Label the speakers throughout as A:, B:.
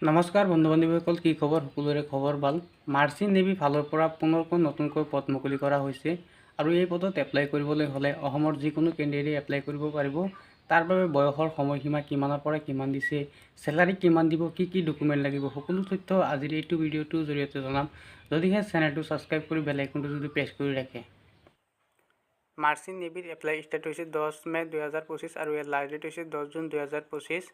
A: নমস্কাৰ বন্ধু বান্ধৱীসকল, কি খবৰ? সকলোৰে খবৰ ভাল। মাৰ্চিন নেভি ফালৰ পৰা পুনৰকৈ নতুনকৈ পদ মুকলি কৰা হৈছে আৰু এই পদত এপ্লাই কৰিবলৈ হ'লে অসমৰ যিকোনো কেণ্ডিডেটে এপ্লাই কৰিব পাৰিব। তাৰ বাবে বয়সৰ সময়সীমা কিমানৰ পৰা কিমান দিছে, চেলাৰী কিমান দিব, কি কি ডকুমেণ্ট লাগিব, সকলো তথ্য আজিৰ এইটো ভিডিঅ'টোৰ জৰিয়তে জনাম। যদিহে চেনেলটো ছাবস্ক্ৰাইব কৰি বেল আইকনটো যদি প্ৰেছ কৰি ৰাখে। মাৰ্চিন নেভিৰ এপ্লাই ষ্টাৰ্ট হৈছে 10 মে 2025 আৰু ইয়াৰ লাষ্ট ডেট হৈছে 10 জুন 2025।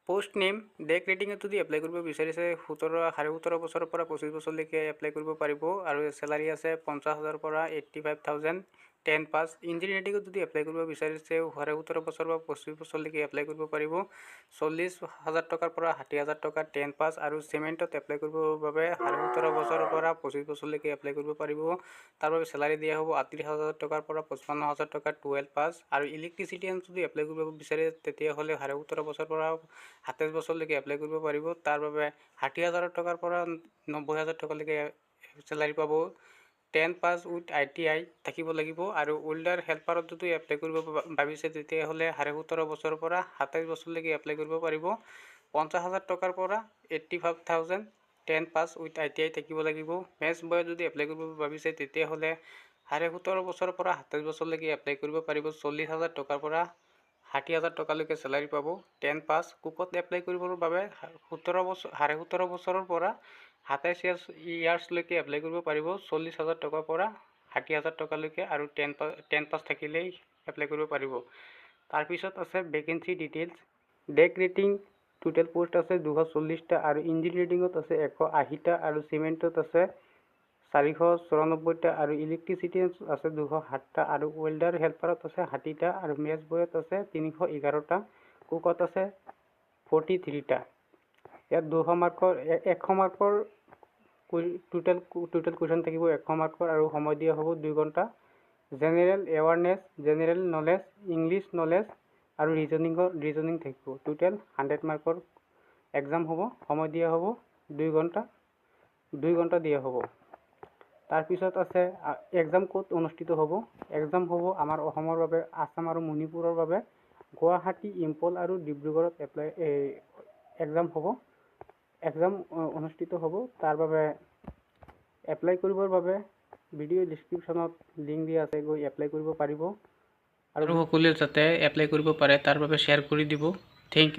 A: পোষ্ট নেম ডেক ৰেটিঙত যদি এপ্লাই কৰিব বিচাৰিছে 17 বছৰৰ পৰা 25 বছৰলৈকে এপ্লাই কৰিব পাৰিব আৰু চেলাৰী আছে 50,000 পৰা 85,000। 10 পাছ। ইঞ্জিনিয়াৰিং ৰেটিঙত যদি এপ্লাই কৰিব বিচাৰিছে 17 বছৰ পৰা 25 বছৰলৈকে এপ্লাই কৰিব পাৰিব 40,000 টকাৰ পৰা 60,000 টকা 10 পাছ। আৰু চিমেণ্টত এপ্লাই কৰিবৰ বাবে 17 বছৰৰ পৰা 25 বছৰলৈকে এপ্লাই কৰিব পাৰিব। তাৰ বাবে চেলাৰী দিয়া হ'ব 38,000 টকাৰ পৰা 55,000 টকা 12 পাছ। আৰু ইলেক্ট্ৰিচিটিয়ান যদি এপ্লাই কৰিব বিচাৰে তেতিয়াহ'লে 17 বছৰৰ পৰা 27 বছৰলৈকে এপ্লাই কৰিব পাৰিব। তাৰ বাবে 60,000 টকাৰ পৰা 90,000 টকালৈকে চেলাৰী পাব। 10 পাছ উইথ ITI থাকিব লাগিব। আৰু ৱেল্ডাৰ হেল্পাৰত যদি এপ্লাই কৰিব ভাবিছে তেতিয়াহ'লে 17 বছৰৰ পৰা 27 বছৰলৈকে এপ্লাই কৰিব পাৰিব 50,000 টকাৰ পৰা 85,000। 10 পাছ উইথ ITI থাকিব লাগিব। মেচ বয়ত যদি এপ্লাই কৰিব ভাবিছে তেতিয়াহ'লে 17 বছৰৰ পৰা 27 বছৰলৈকে এপ্লাই কৰিব পাৰিব 40,000 টকাৰ পৰা 60,000 টকালৈকে চেলাৰী পাব 10 পাছ। কুকত এপ্লাই কৰিবৰ বাবে 17 বছৰৰ পৰা 27 ইয়াৰ্ছলৈকে এপ্লাই কৰিব পাৰিব 40,000 টকাৰ পৰা 60,000 টকালৈকে আৰু 10 পাছ থাকিলেই এপ্লাই কৰিব পাৰিব। তাৰপিছত আছে ভেকেঞ্চি ডিটেইলছ। ডেক ৰেটিং টোটেল পোষ্ট আছে 240টা আৰু ইঞ্জিনিয়াৰিঙত আছে 180টা আৰু চিমেণ্টত আছে 494টা আৰু ইলেক্ট্ৰিচিটিয়ান আছে 207টা আৰু ৱেল্ডাৰ হেল্পাৰত আছে 60টা আৰু মেচ বয়ত আছে 311টা। কুকত আছে 43টা। ইয়াত 100 মাৰ্কৰ টোটেল কুৱেশ্যন থাকিব 100 মাৰ্কৰ আৰু সময় দিয়া হ'ব 2 ঘণ্টা। General awareness, general knowledge, English knowledge আৰু ৰিজনিং থাকিব। টোটেল 100 মাৰ্কৰ এক্সাম হ'ব। সময় দিয়া হ'ব 2 ঘণ্টা দিয়া হ'ব। তাৰপিছত আছে এক্সাম ক'ত অনুষ্ঠিত হ'ব। এক্সাম হ'ব আমাৰ অসমৰ বাবে, আসাম আৰু মণিপুৰৰ বাবে গুৱাহাটী, ইম্ফল আৰু ডিব্ৰুগড়ত এক্সাম হ'ব। এক্সাম অনুষ্ঠিত হ'ব। তাৰ বাবে এপ্লাই কৰিবৰ বাবে ভিডিঅ' ডিছক্ৰিপশ্যনত লিংক দিয়া আছে, গৈ এপ্লাই কৰিব পাৰিব আৰু সকলোৱে যাতে এপ্লাই কৰিব পাৰে তাৰ বাবে শ্বেয়াৰ কৰি দিব। Thank U.